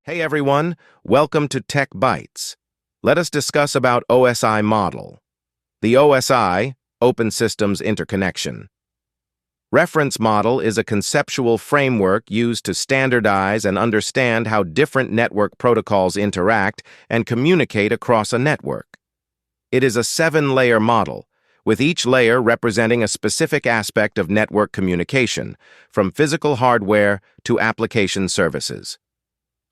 Hey everyone, welcome to Tech Bytes. Let us discuss about OSI model. The OSI, Open Systems Interconnection. Reference model is a conceptual framework used to standardize and understand how different network protocols interact and communicate across a network. It is a 7-layer model, with each layer representing a specific aspect of network communication, from physical hardware to application services.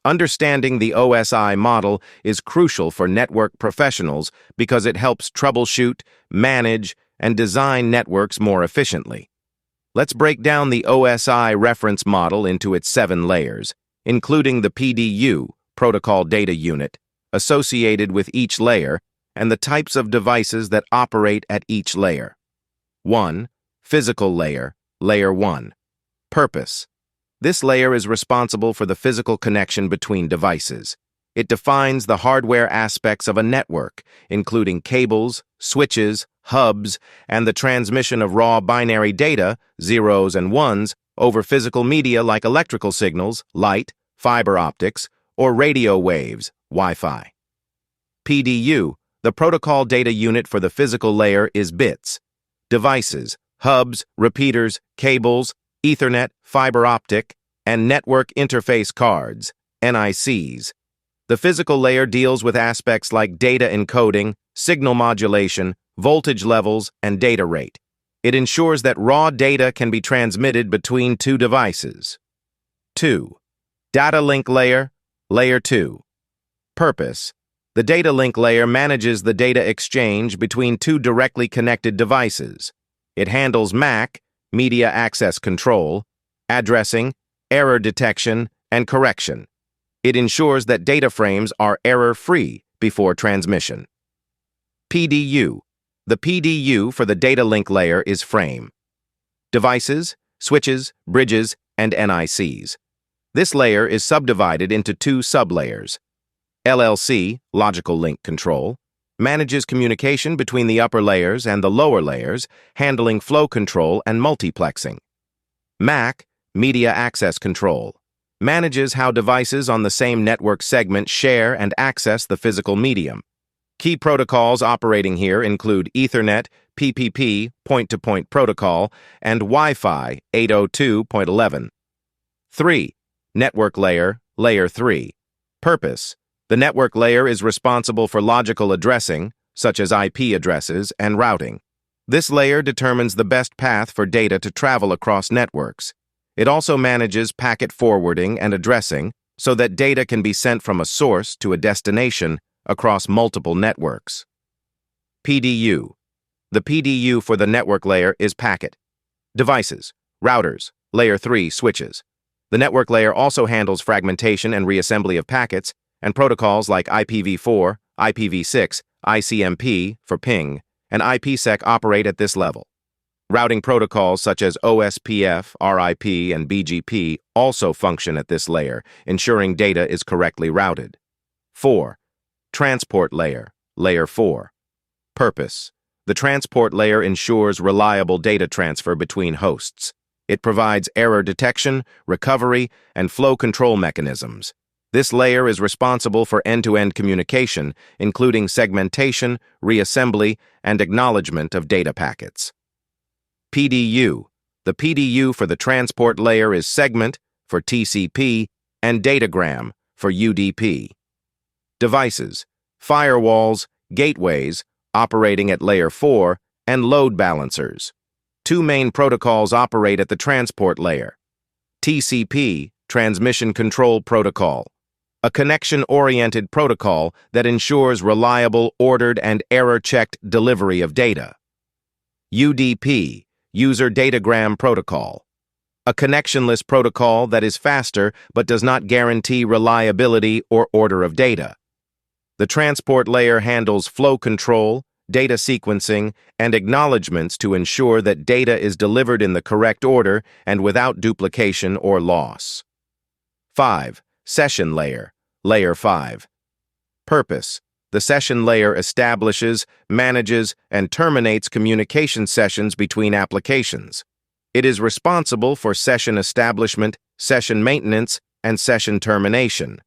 Understanding the OSI model is crucial for network professionals because it helps troubleshoot, manage, and design networks more efficiently. Let's break down the OSI reference model into its 7 layers, including the PDU, Protocol Data Unit, associated with each layer, and the types of devices that operate at each layer. 1. Physical layer, Layer 1. Purpose. This layer is responsible for the physical connection between devices. It defines the hardware aspects of a network, including cables, switches, hubs, and the transmission of raw binary data, zeros and ones, over physical media like electrical signals, light, fiber optics, or radio waves, Wi-Fi. PDU, the Protocol Data Unit for the physical layer, is bits. Devices, hubs, repeaters, cables, Ethernet, fiber optic, and network interface cards, NICs. The physical layer deals with aspects like data encoding, signal modulation, voltage levels, and data rate. It ensures that raw data can be transmitted between two devices. 2. Data link layer, Layer 2. Purpose. The data link layer manages the data exchange between two directly connected devices. It handles MAC, Media Access Control, addressing, error detection, and correction. It ensures that data frames are error-free before transmission. PDU. The PDU for the data link layer is frame. Devices, switches, bridges, and NICs. This layer is subdivided into 2 sublayers. LLC, Logical Link Control, manages communication between the upper layers and the lower layers, handling flow control and multiplexing. MAC, Media Access Control, manages how devices on the same network segment share and access the physical medium. Key protocols operating here include Ethernet, PPP, point-to-point protocol, and Wi-Fi 802.11. 3. Network layer, Layer 3. Purpose. The network layer is responsible for logical addressing, such as IP addresses, and routing. This layer determines the best path for data to travel across networks. It also manages packet forwarding and addressing so that data can be sent from a source to a destination across multiple networks. PDU. The PDU for the network layer is packet. Devices, routers, Layer 3 switches. The network layer also handles fragmentation and reassembly of packets, and protocols like IPv4, IPv6, ICMP for ping, and IPsec operate at this level. Routing protocols such as OSPF, RIP, and BGP also function at this layer, ensuring data is correctly routed. 4. Transport layer, Layer 4. Purpose. The transport layer ensures reliable data transfer between hosts. It provides error detection, recovery, and flow control mechanisms. This layer is responsible for end-to-end communication, including segmentation, reassembly, and acknowledgement of data packets. PDU. The PDU for the transport layer is segment, for TCP, and datagram, for UDP. Devices, firewalls, gateways, operating at Layer 4, and load balancers. 2 main protocols operate at the transport layer. TCP, Transmission Control Protocol, a connection-oriented protocol that ensures reliable, ordered, and error-checked delivery of data. UDP, User Datagram Protocol, a connectionless protocol that is faster but does not guarantee reliability or order of data. The transport layer handles flow control, data sequencing, and acknowledgements to ensure that data is delivered in the correct order and without duplication or loss. 5. Session layer, Layer 5. Purpose. The session layer establishes, manages, and terminates communication sessions between applications. It is responsible for session establishment, session maintenance, and session termination.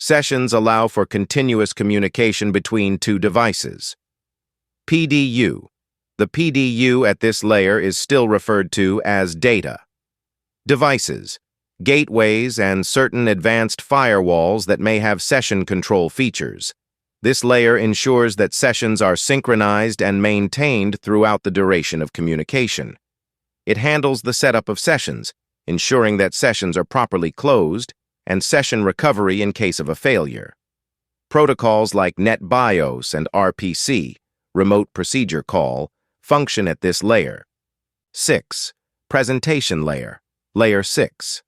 Sessions allow for continuous communication between two devices. PDU. The PDU at this layer is still referred to as data. Devices, gateways, and certain advanced firewalls that may have session control features. This layer ensures that sessions are synchronized and maintained throughout the duration of communication. It handles the setup of sessions, ensuring that sessions are properly closed, and session recovery in case of a failure. Protocols like NetBIOS and RPC, Remote Procedure Call, function at this layer. 6. Presentation layer, Layer 6.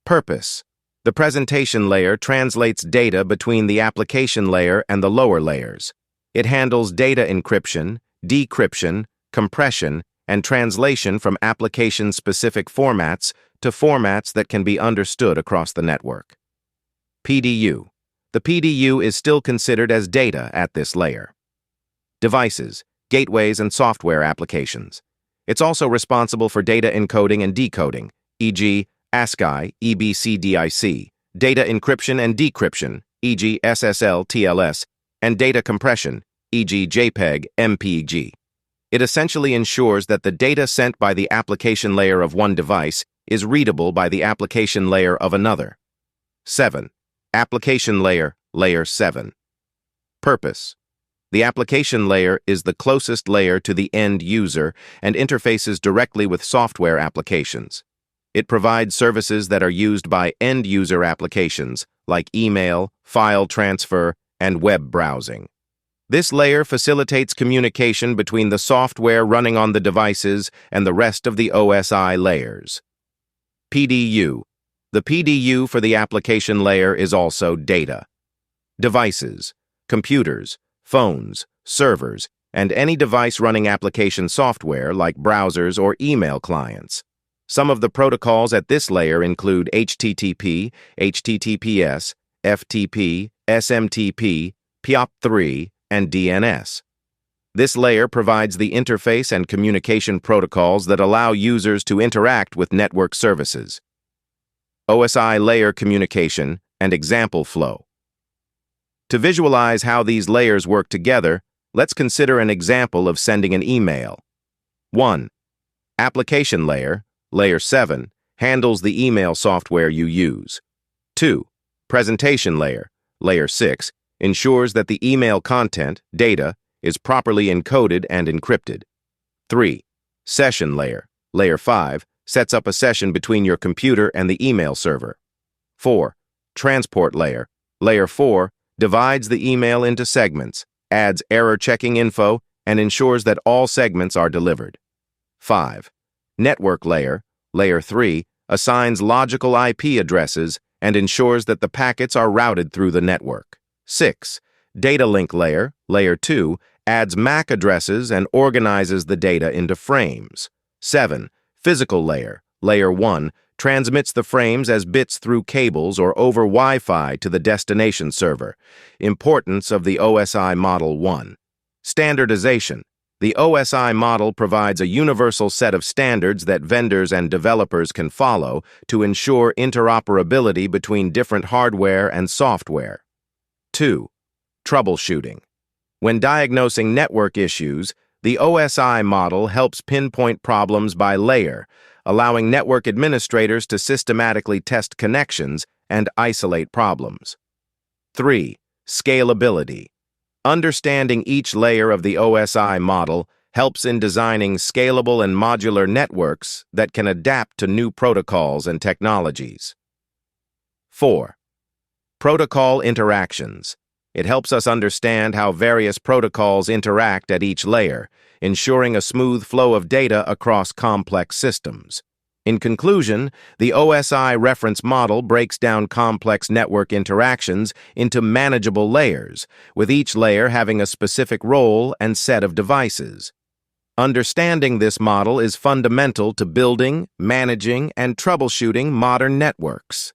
Purpose. The presentation layer translates data between the application layer and the lower layers. It handles data encryption, decryption, compression, and translation from application-specific formats to formats that can be understood across the network. PDU. The PDU is still considered as data at this layer. Devices, gateways, and software applications. It's also responsible for data encoding and decoding, e.g., ASCII, EBCDIC, data encryption and decryption, e.g., SSL, TLS, and data compression, e.g., JPEG, MPEG. It essentially ensures that the data sent by the application layer of one device is readable by the application layer of another. 7. Application layer, Layer 7. Purpose. The application layer is the closest layer to the end user and interfaces directly with software applications. It provides services that are used by end-user applications like email, file transfer, and web browsing. This layer facilitates communication between the software running on the devices and the rest of the OSI layers. PDU. The PDU for the application layer is also data. Devices, computers, phones, servers, and any device running application software like browsers or email clients. Some of the protocols at this layer include HTTP, HTTPS, FTP, SMTP, POP3, and DNS. This layer provides the interface and communication protocols that allow users to interact with network services. OSI layer communication and example flow. To visualize how these layers work together, let's consider an example of sending an email. 1. Application layer, Layer 7, handles the email software you use. 2. Presentation layer, Layer 6, ensures that the email content, data, is properly encoded and encrypted. 3. Session layer, Layer 5, sets up a session between your computer and the email server. 4. Transport layer, Layer 4, divides the email into segments, adds error-checking info, and ensures that all segments are delivered. 5. Network layer, Layer 3, assigns logical IP addresses and ensures that the packets are routed through the network. 6. Data link layer, Layer 2, adds MAC addresses and organizes the data into frames. 7. Physical layer, Layer 1, transmits the frames as bits through cables or over Wi-Fi to the destination server. Importance of the OSI Model 1. Standardization. The OSI model provides a universal set of standards that vendors and developers can follow to ensure interoperability between different hardware and software. 2. Troubleshooting. When diagnosing network issues, the OSI model helps pinpoint problems by layer, allowing network administrators to systematically test connections and isolate problems. 3. Scalability. Understanding each layer of the OSI model helps in designing scalable and modular networks that can adapt to new protocols and technologies. 4. Protocol interactions. It helps us understand how various protocols interact at each layer, ensuring a smooth flow of data across complex systems. In conclusion, the OSI reference model breaks down complex network interactions into manageable layers, with each layer having a specific role and set of devices. Understanding this model is fundamental to building, managing, and troubleshooting modern networks.